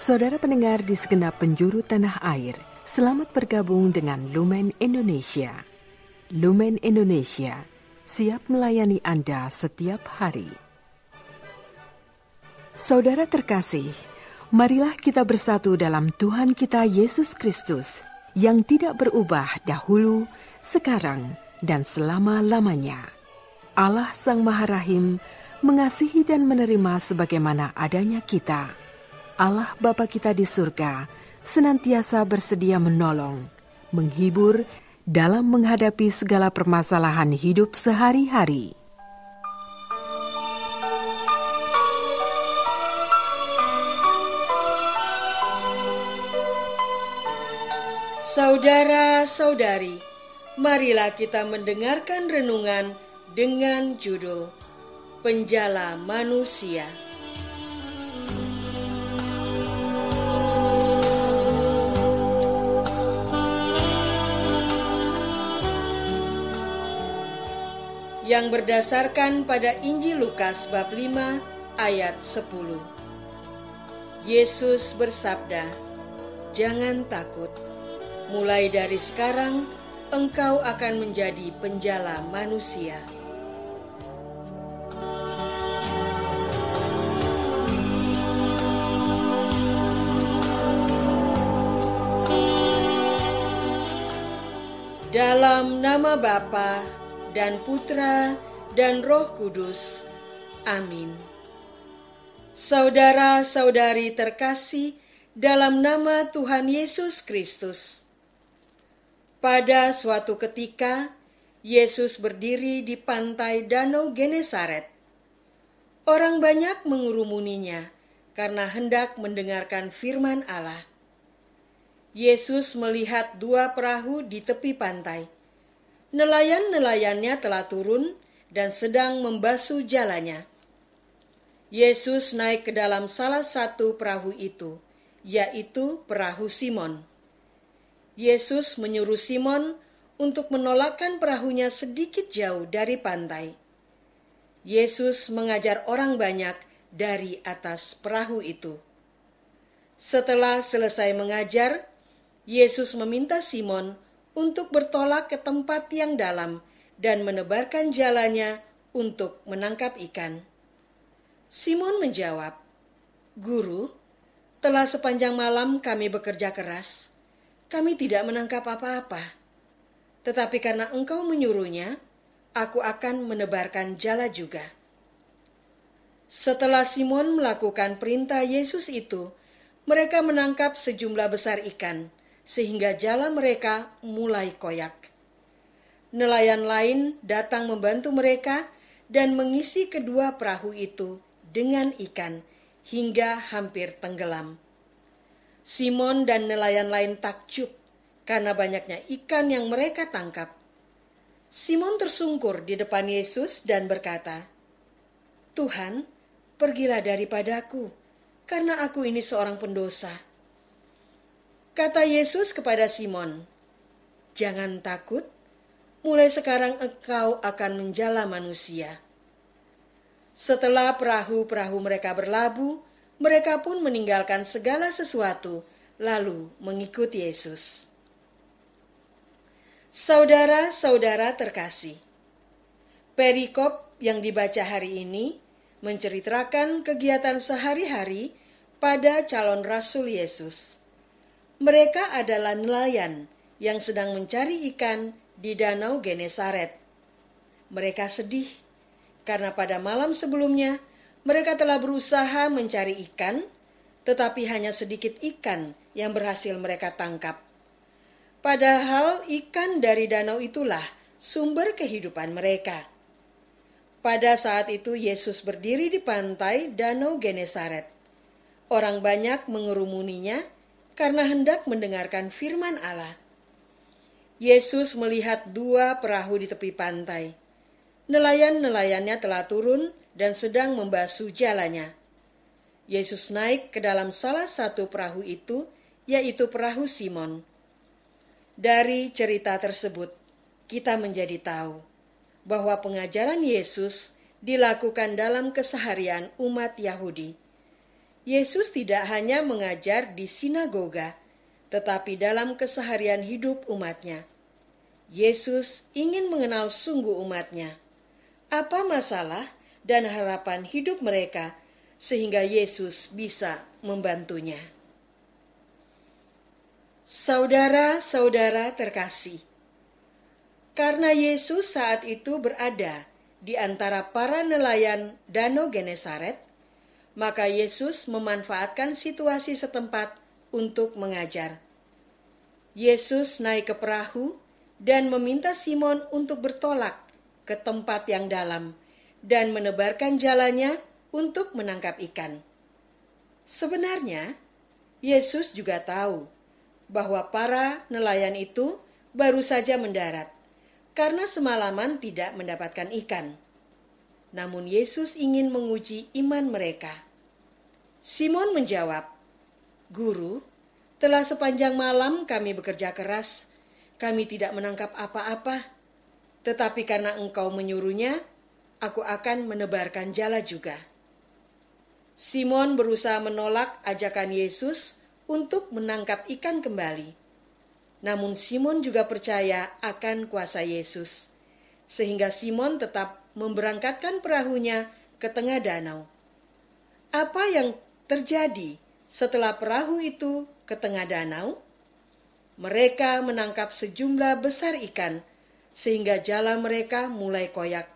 Saudara pendengar di segenap penjuru tanah air, selamat bergabung dengan Lumen Indonesia. Lumen Indonesia siap melayani Anda setiap hari. Saudara terkasih, marilah kita bersatu dalam Tuhan kita Yesus Kristus yang tidak berubah dahulu, sekarang, dan selama-lamanya. Allah Sang Maha Rahim mengasihi dan menerima sebagaimana adanya kita. Allah Bapa kita di surga senantiasa bersedia menolong, menghibur dalam menghadapi segala permasalahan hidup sehari-hari. Saudara-saudari, marilah kita mendengarkan renungan dengan judul Penjala Manusia. Yang berdasarkan pada Injil Lukas bab 5 ayat 10. Yesus bersabda, "Jangan takut. Mulai dari sekarang engkau akan menjadi penjala manusia." Dalam nama Bapa dan Putra dan Roh Kudus. Amin. Saudara-saudari terkasih dalam nama Tuhan Yesus Kristus. Pada suatu ketika, Yesus berdiri di pantai Danau Genesaret. Orang banyak mengerumuninya karena hendak mendengarkan firman Allah. Yesus melihat dua perahu di tepi pantai. Nelayan-nelayannya telah turun dan sedang membasuh jalannya. Yesus naik ke dalam salah satu perahu itu, yaitu perahu Simon. Yesus menyuruh Simon untuk menolakkan perahunya sedikit jauh dari pantai. Yesus mengajar orang banyak dari atas perahu itu. Setelah selesai mengajar, Yesus meminta Simon untuk bertolak ke tempat yang dalam dan menebarkan jalannya untuk menangkap ikan. Simon menjawab, "Guru, telah sepanjang malam kami bekerja keras. Kami tidak menangkap apa-apa. Tetapi karena engkau menyuruhnya, aku akan menebarkan jala juga." Setelah Simon melakukan perintah Yesus itu, mereka menangkap sejumlah besar ikan, sehingga jala mereka mulai koyak. Nelayan lain datang membantu mereka dan mengisi kedua perahu itu dengan ikan hingga hampir tenggelam. Simon dan nelayan lain takjub karena banyaknya ikan yang mereka tangkap. Simon tersungkur di depan Yesus dan berkata, "Tuhan, pergilah daripadaku, karena aku ini seorang pendosa." Kata Yesus kepada Simon, "Jangan takut, mulai sekarang engkau akan menjala manusia." Setelah perahu-perahu mereka berlabuh, mereka pun meninggalkan segala sesuatu, lalu mengikut Yesus. Saudara-saudara terkasih, perikop yang dibaca hari ini menceritakan kegiatan sehari-hari pada calon Rasul Yesus. Mereka adalah nelayan yang sedang mencari ikan di Danau Genesaret. Mereka sedih karena pada malam sebelumnya mereka telah berusaha mencari ikan, tetapi hanya sedikit ikan yang berhasil mereka tangkap. Padahal ikan dari danau itulah sumber kehidupan mereka. Pada saat itu Yesus berdiri di pantai Danau Genesaret. Orang banyak mengerumuninya karena hendak mendengarkan firman Allah. Yesus melihat dua perahu di tepi pantai. Nelayan-nelayannya telah turun dan sedang membasuh jalannya. Yesus naik ke dalam salah satu perahu itu, yaitu perahu Simon. Dari cerita tersebut, kita menjadi tahu bahwa pengajaran Yesus dilakukan dalam keseharian umat Yahudi. Yesus tidak hanya mengajar di sinagoga, tetapi dalam keseharian hidup umatnya. Yesus ingin mengenal sungguh umatnya. Apa masalah dan harapan hidup mereka sehingga Yesus bisa membantunya. Saudara-saudara terkasih, karena Yesus saat itu berada di antara para nelayan Danau Genesaret, maka Yesus memanfaatkan situasi setempat untuk mengajar. Yesus naik ke perahu dan meminta Simon untuk bertolak ke tempat yang dalam dan menebarkan jalannya untuk menangkap ikan. Sebenarnya, Yesus juga tahu bahwa para nelayan itu baru saja mendarat karena semalaman tidak mendapatkan ikan. Namun Yesus ingin menguji iman mereka. Simon menjawab, "Guru, telah sepanjang malam kami bekerja keras, kami tidak menangkap apa-apa. Tetapi karena Engkau menyuruhnya, aku akan menebarkan jala juga." Simon berusaha menolak ajakan Yesus untuk menangkap ikan kembali. Namun Simon juga percaya akan kuasa Yesus, sehingga Simon tetap memberangkatkan perahunya ke tengah danau. Apa yang terjadi setelah perahu itu ke tengah danau? Mereka menangkap sejumlah besar ikan, sehingga jala mereka mulai koyak.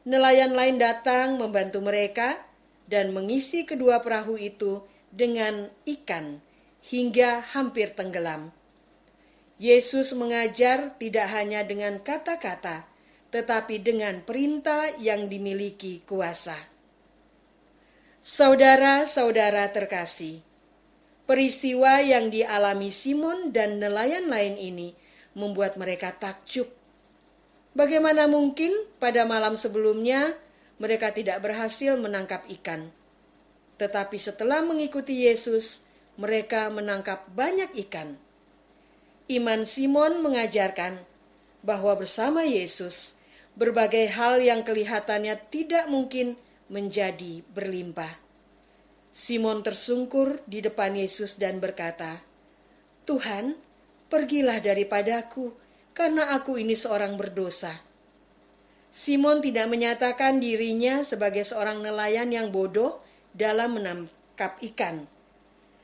Nelayan lain datang membantu mereka dan mengisi kedua perahu itu dengan ikan hingga hampir tenggelam. Yesus mengajar tidak hanya dengan kata-kata, tetapi dengan perintah yang dimiliki kuasa. Saudara-saudara terkasih, peristiwa yang dialami Simon dan nelayan lain ini membuat mereka takjub. Bagaimana mungkin pada malam sebelumnya mereka tidak berhasil menangkap ikan? Tetapi setelah mengikuti Yesus, mereka menangkap banyak ikan. Iman Simon mengajarkan bahwa bersama Yesus, berbagai hal yang kelihatannya tidak mungkin menjadi berlimpah. Simon tersungkur di depan Yesus dan berkata, "Tuhan, pergilah daripadaku, karena aku ini seorang berdosa." Simon tidak menyatakan dirinya sebagai seorang nelayan yang bodoh dalam menangkap ikan.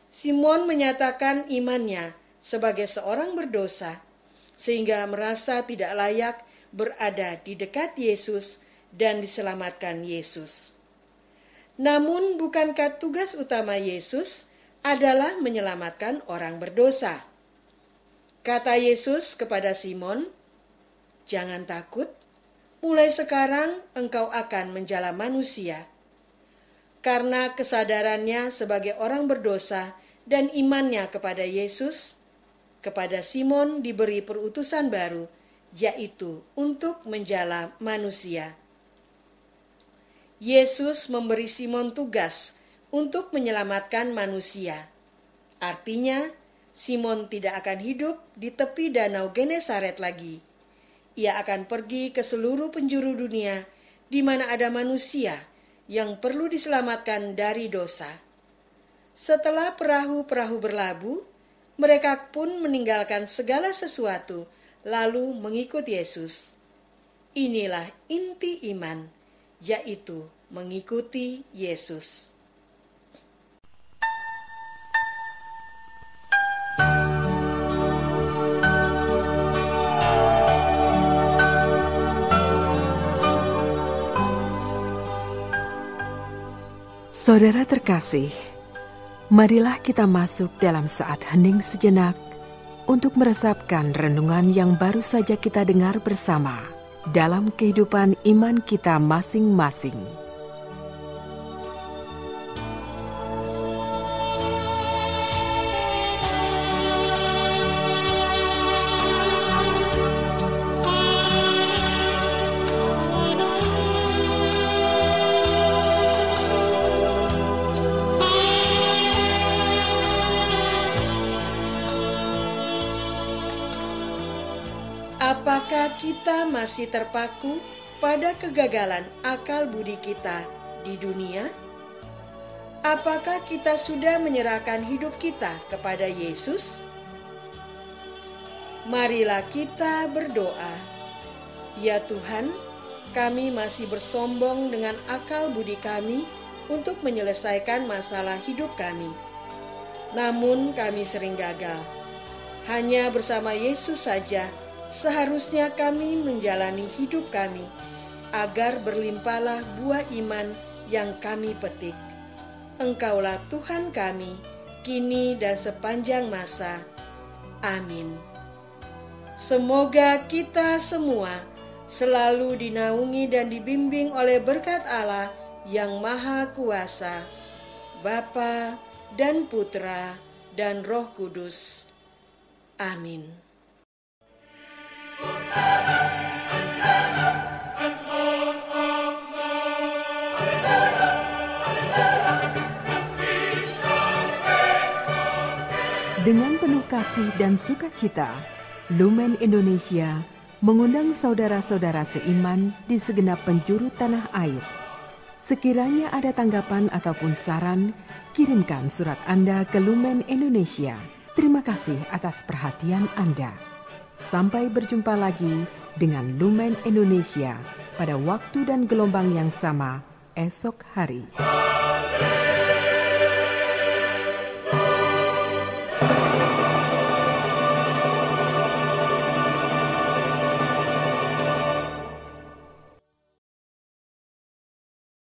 Simon menyatakan imannya sebagai seorang berdosa, sehingga merasa tidak layak berada di dekat Yesus dan diselamatkan Yesus. Namun bukankah tugas utama Yesus adalah menyelamatkan orang berdosa? Kata Yesus kepada Simon, "Jangan takut, mulai sekarang engkau akan menjala manusia." Karena kesadarannya sebagai orang berdosa dan imannya kepada Yesus, kepada Simon diberi perutusan baru, yaitu untuk menjala manusia. Yesus memberi Simon tugas untuk menyelamatkan manusia. Artinya, Simon tidak akan hidup di tepi danau Genesaret lagi. Ia akan pergi ke seluruh penjuru dunia di mana ada manusia yang perlu diselamatkan dari dosa. Setelah perahu-perahu berlabuh, mereka pun meninggalkan segala sesuatu lalu mengikut Yesus. Inilah inti iman, yaitu mengikuti Yesus. Saudara terkasih, marilah kita masuk dalam saat hening sejenak untuk meresapkan renungan yang baru saja kita dengar bersama dalam kehidupan iman kita masing-masing. Apakah kita masih terpaku pada kegagalan akal budi kita di dunia? Apakah kita sudah menyerahkan hidup kita kepada Yesus? Marilah kita berdoa. Ya Tuhan, kami masih bersombong dengan akal budi kami untuk menyelesaikan masalah hidup kami. Namun kami sering gagal. Hanya bersama Yesus saja seharusnya kami menjalani hidup kami, agar berlimpahlah buah iman yang kami petik. Engkaulah Tuhan kami, kini dan sepanjang masa. Amin. Semoga kita semua selalu dinaungi dan dibimbing oleh berkat Allah yang Maha Kuasa, Bapa dan Putra dan Roh Kudus. Amin. Dengan penuh kasih dan sukacita, Lumen Indonesia mengundang saudara-saudara seiman di segenap penjuru tanah air. Sekiranya ada tanggapan ataupun saran, kirimkan surat Anda ke Lumen Indonesia. Terima kasih atas perhatian Anda. Sampai berjumpa lagi dengan Lumen Indonesia pada waktu dan gelombang yang sama esok hari.